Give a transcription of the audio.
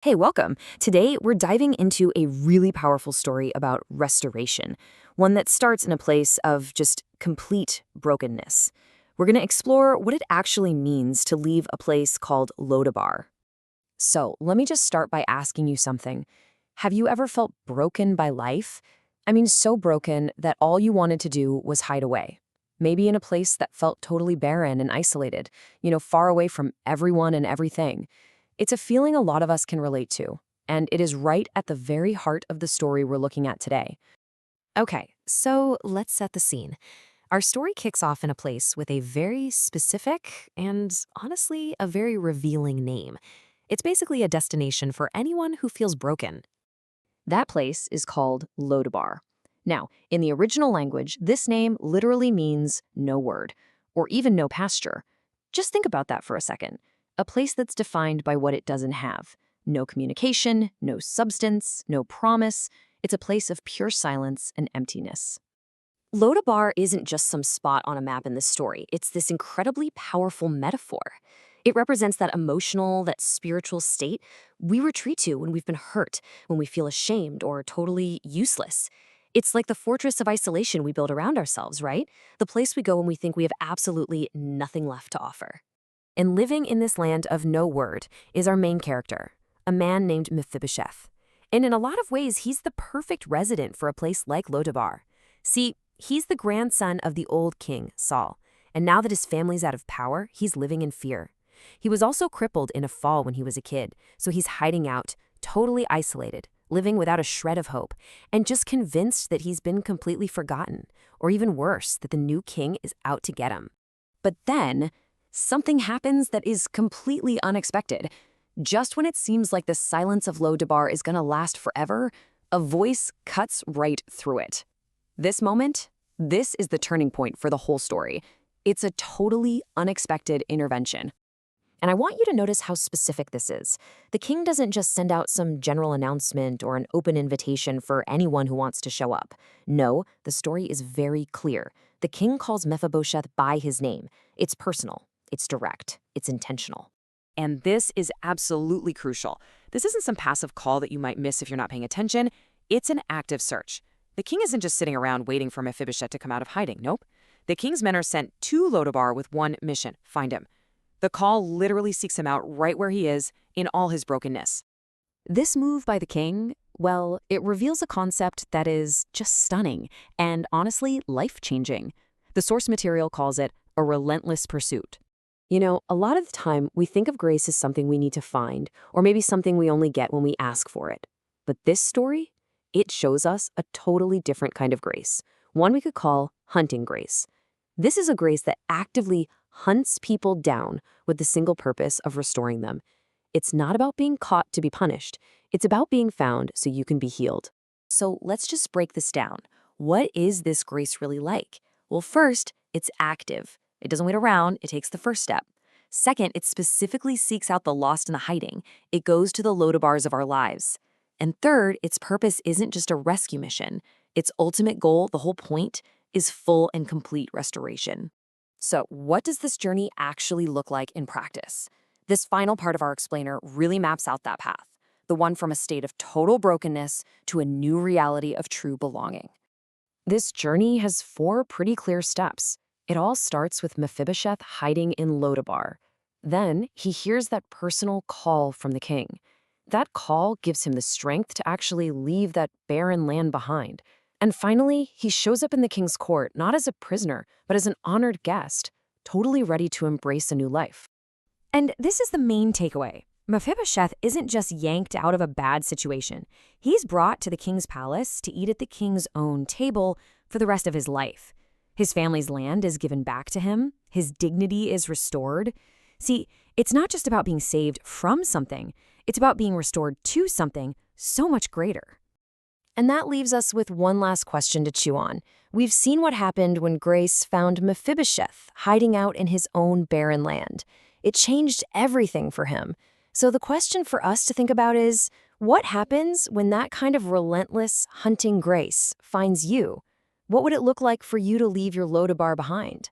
Hey, welcome. Today, we're diving into a really powerful story about restoration, one that starts in a place of just complete brokenness. We're going to explore what it actually means to leave a place called Lo Debar. So, let me just start by asking you something. Have you ever felt broken by life? I mean, so broken that all you wanted to do was hide away. Maybe in a place that felt totally barren and isolated, far away from everyone and everything. It's a feeling a lot of us can relate to, and it is right at the very heart of the story we're looking at today. Okay, so let's set the scene. Our story kicks off in a place with a very specific and, honestly, a very revealing name. It's basically a destination for anyone who feels broken. That place is called Lo Debar. Now, in the original language, this name literally means no word, or even no pasture. Just think about that for a second. A place that's defined by what it doesn't have. No communication, no substance, no promise. It's a place of pure silence and emptiness. Lo Debar isn't just some spot on a map in this story. It's this incredibly powerful metaphor. It represents that emotional, that spiritual state we retreat to when we've been hurt, when we feel ashamed or totally useless. It's like the fortress of isolation we build around ourselves, right? The place we go when we think we have absolutely nothing left to offer. And living in this land of no word is our main character, a man named Mephibosheth. And in a lot of ways, he's the perfect resident for a place like Lo Debar. See, he's the grandson of the old king, Saul, and now that his family's out of power, he's living in fear. He was also crippled in a fall when he was a kid, so he's hiding out, totally isolated, living without a shred of hope, and just convinced that he's been completely forgotten, or even worse, that the new king is out to get him. But then, something happens that is completely unexpected. Just when it seems like the silence of Lo Debar is going to last forever, a voice cuts right through it. This moment, this is the turning point for the whole story. It's a totally unexpected intervention. And I want you to notice how specific this is. The king doesn't just send out some general announcement or an open invitation for anyone who wants to show up. No, the story is very clear. The king calls Mephibosheth by his name. It's personal. It's direct. It's intentional. And this is absolutely crucial. This isn't some passive call that you might miss if you're not paying attention. It's an active search. The king isn't just sitting around waiting for Mephibosheth to come out of hiding. Nope. The king's men are sent to Lo Debar with one mission: find him. The call literally seeks him out right where he is, in all his brokenness. This move by the king, well, it reveals a concept that is just stunning and honestly life-changing. The source material calls it a relentless pursuit. A lot of the time, we think of grace as something we need to find, or maybe something we only get when we ask for it. But this story, it shows us a totally different kind of grace, one we could call hunting grace. This is a grace that actively hunts people down with the single purpose of restoring them. It's not about being caught to be punished. It's about being found so you can be healed. So let's just break this down. What is this grace really like? Well, first, it's active. It doesn't wait around, it takes the first step. Second, it specifically seeks out the lost and the hiding. It goes to the Lo Debars of our lives. And third, its purpose isn't just a rescue mission. Its ultimate goal, the whole point, is full and complete restoration. So what does this journey actually look like in practice? This final part of our explainer really maps out that path, the one from a state of total brokenness to a new reality of true belonging. This journey has 4 pretty clear steps. It all starts with Mephibosheth hiding in Lo Debar. Then he hears that personal call from the king. That call gives him the strength to actually leave that barren land behind. And finally, he shows up in the king's court not as a prisoner, but as an honored guest, totally ready to embrace a new life. And this is the main takeaway. Mephibosheth isn't just yanked out of a bad situation. He's brought to the king's palace to eat at the king's own table for the rest of his life. His family's land is given back to him. His dignity is restored. See, it's not just about being saved from something. It's about being restored to something so much greater. And that leaves us with one last question to chew on. We've seen what happened when grace found Mephibosheth hiding out in his own barren land. It changed everything for him. So the question for us to think about is, what happens when that kind of relentless hunting grace finds you? What would it look like for you to leave your Lo Debar behind?